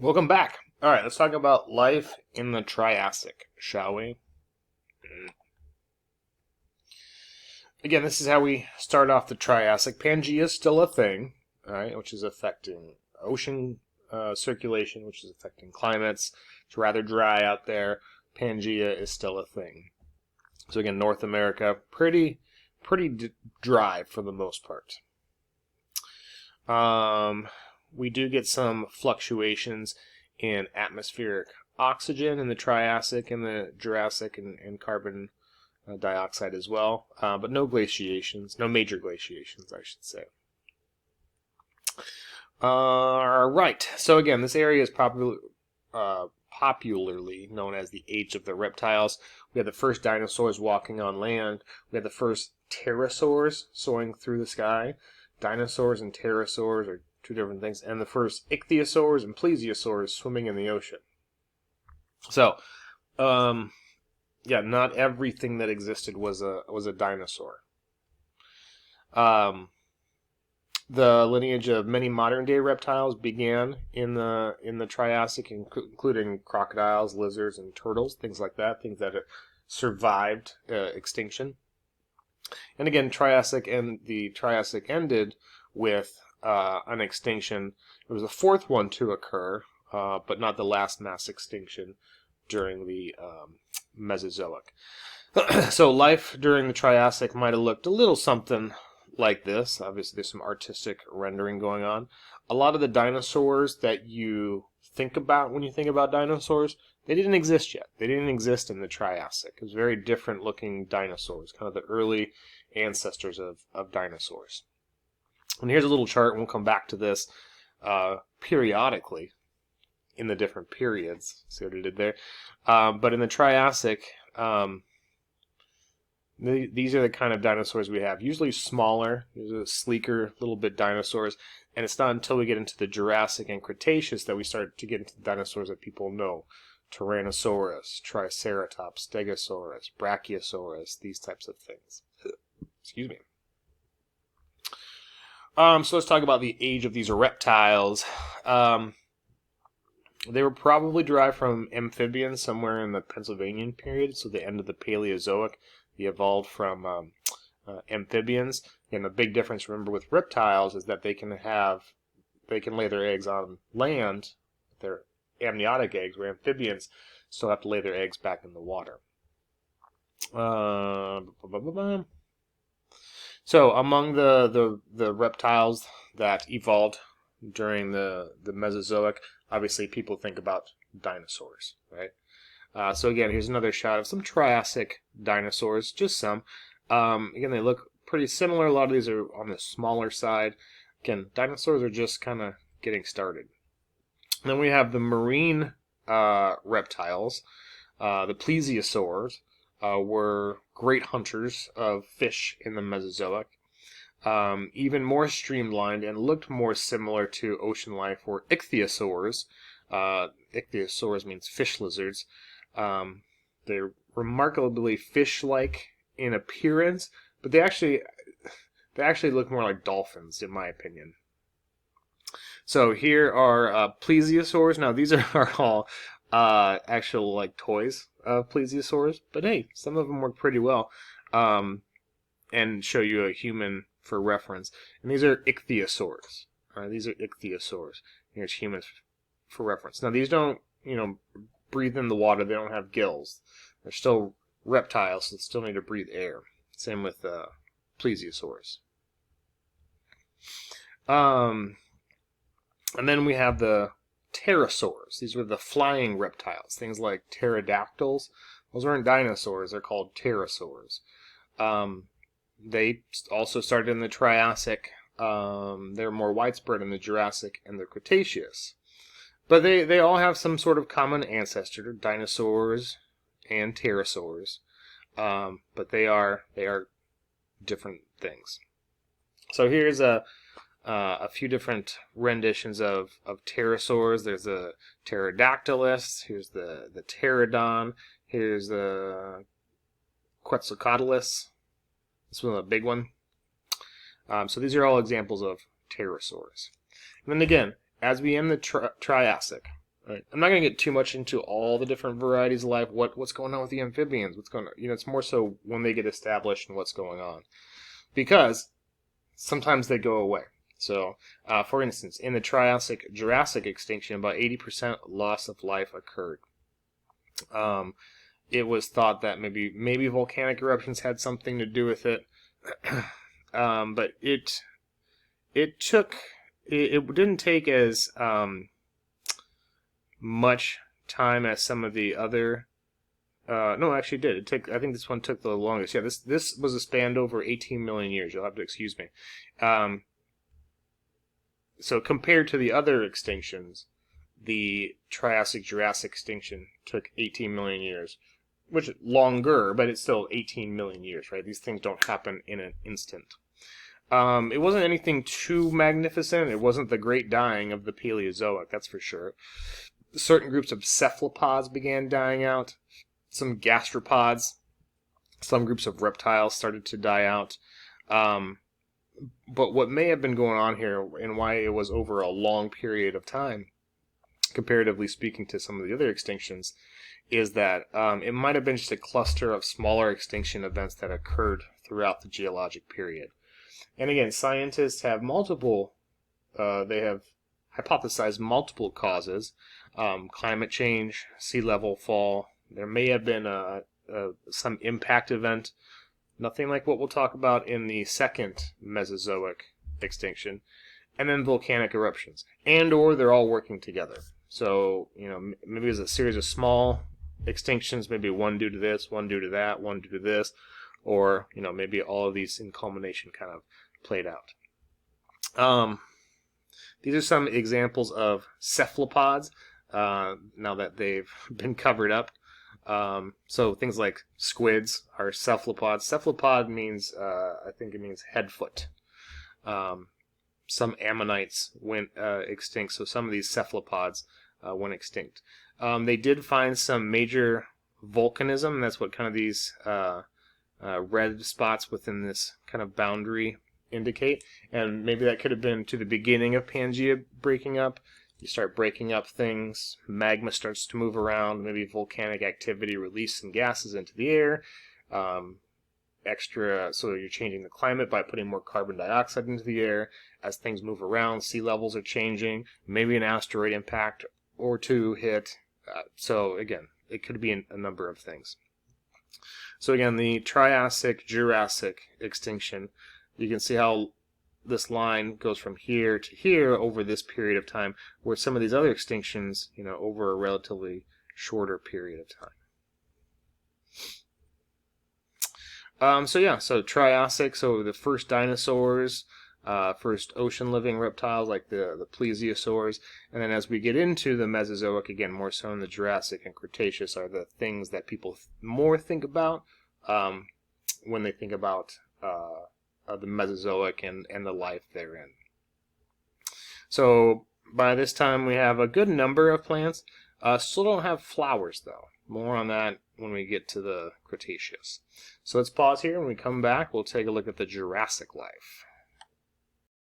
Welcome back. All right, let's talk about life in the Triassic, shall we? Again, this is how we start off the Triassic. Pangea is still a thing, all right, which is affecting ocean circulation, which is affecting climates. It's rather dry out there. Pangea is still a thing. So again, North America, pretty dry for the most part. We do get some fluctuations in atmospheric oxygen in the Triassic and the Jurassic and carbon dioxide as well, but no glaciations, no major glaciations, I should say. Right, so again, this area is popularly known as the Age of the Reptiles. We had the first dinosaurs walking on land. We had the first pterosaurs soaring through the sky. Dinosaurs and pterosaurs are two different things, and the first ichthyosaurs and plesiosaurs swimming in the ocean. So, yeah, not everything that existed was a dinosaur. The lineage of many modern day reptiles began in the Triassic, including crocodiles, lizards, and turtles, things like that, things that survived extinction. And again, the Triassic ended with an extinction. It was the fourth one to occur, but not the last mass extinction during the Mesozoic. So life during the Triassic might have looked a little something like this. Obviously, there's some artistic rendering going on. A lot of the dinosaurs that you think about when you think about dinosaurs, they didn't exist yet. They didn't exist in the Triassic. It was very different looking dinosaurs, kind of the early ancestors of dinosaurs. And here's a little chart, and we'll come back to this periodically in the different periods. See what I did there? But in the Triassic, these are the kind of dinosaurs we have. Usually smaller, usually sleeker, little bit dinosaurs. And it's not until we get into the Jurassic and Cretaceous that we start to get into the dinosaurs that people know. Tyrannosaurus, Triceratops, Stegosaurus, Brachiosaurus, these types of things. Excuse me. So let's talk about the age of these reptiles. They were probably derived from amphibians somewhere in the Pennsylvanian period, so the end of the Paleozoic. They evolved from amphibians. And the big difference, remember, with reptiles is that they can lay their eggs on land. They're amniotic eggs, where amphibians still have to lay their eggs back in the water. So among the reptiles that evolved during the Mesozoic, obviously people think about dinosaurs, right? So again, here's another shot of some Triassic dinosaurs, just some. Again, they look pretty similar. A lot of these are on the smaller side. Again, dinosaurs are just kind of getting started. And then we have the marine reptiles. The plesiosaurs were great hunters of fish in the Mesozoic. Even more streamlined and looked more similar to ocean life were ichthyosaurs. Ichthyosaurs means fish lizards. They're remarkably fish-like in appearance, but they actually look more like dolphins, in my opinion. So here are plesiosaurs. Now these are all actual like toys of plesiosaurs, but hey, some of them work pretty well, and show you a human for reference. And these are ichthyosaurs. All right, these are ichthyosaurs. Here's humans for reference. Now these don't, breathe in the water. They don't have gills. They're still reptiles, so they still need to breathe air. Same with plesiosaurs. And then we have the pterosaurs. These were the flying reptiles. Things like pterodactyls. Those weren't dinosaurs. They're called pterosaurs. They also started in the Triassic. They're more widespread in the Jurassic and the Cretaceous. But they all have some sort of common ancestor, dinosaurs and pterosaurs. But they are different things. So here's a few different renditions of pterosaurs. There's a pterodactylus. Here's the pterodon. Here's the Quetzalcoatlus. This one's a big one. So these are all examples of pterosaurs. And then again, as we end the Triassic, Right. I'm not going to get too much into all the different varieties of life. What's going on with the amphibians? What's going on? It's more so when they get established and what's going on, because sometimes they go away. So, for instance, in the Triassic-Jurassic extinction, about 80% loss of life occurred. It was thought that maybe volcanic eruptions had something to do with it, but it didn't take as much time as some of the other. No, actually, it did. I think this one took the longest. Yeah, this was a span over 18 million years. You'll have to excuse me. So compared to the other extinctions, the Triassic-Jurassic extinction took 18 million years, which is longer, but it's still 18 million years, right? These things don't happen in an instant. It wasn't anything too magnificent. It wasn't the great dying of the Paleozoic, that's for sure. Certain groups of cephalopods began dying out. Some gastropods, some groups of reptiles started to die out. But what may have been going on here, and why it was over a long period of time, comparatively speaking to some of the other extinctions, is that it might have been just a cluster of smaller extinction events that occurred throughout the geologic period. And again, scientists have they have hypothesized multiple causes: climate change, sea level fall. There may have been some impact event, nothing like what we'll talk about in the second Mesozoic extinction, and then volcanic eruptions, or they're all working together. So, maybe it's a series of small extinctions, maybe one due to this, one due to that, one due to this, or, maybe all of these in culmination kind of played out. These are some examples of cephalopods, now that they've been covered up. So things like squids are cephalopods. Cephalopod means, I think it means head foot. Some ammonites went extinct, so some of these cephalopods went extinct. They did find some major volcanism. That's what kind of these red spots within this kind of boundary indicate. And maybe that could have been to the beginning of Pangea breaking up. You start breaking up things, magma starts to move around, maybe volcanic activity release some gases into the air. So you're changing the climate by putting more carbon dioxide into the air. As things move around, sea levels are changing. Maybe an asteroid impact or two hit. So again, it could be a number of things. So again, the Triassic-Jurassic extinction, you can see how this line goes from here to here over this period of time, where some of these other extinctions, over a relatively shorter period of time. So Triassic, so the first dinosaurs, first ocean-living reptiles like the plesiosaurs, and then as we get into the Mesozoic, again, more so in the Jurassic and Cretaceous, are the things that people more think about when they think about the Mesozoic and the life therein. So by this time we have a good number of plants. Still don't have flowers though. More on that when we get to the Cretaceous. So let's pause here. When we come back, we'll take a look at the Jurassic life.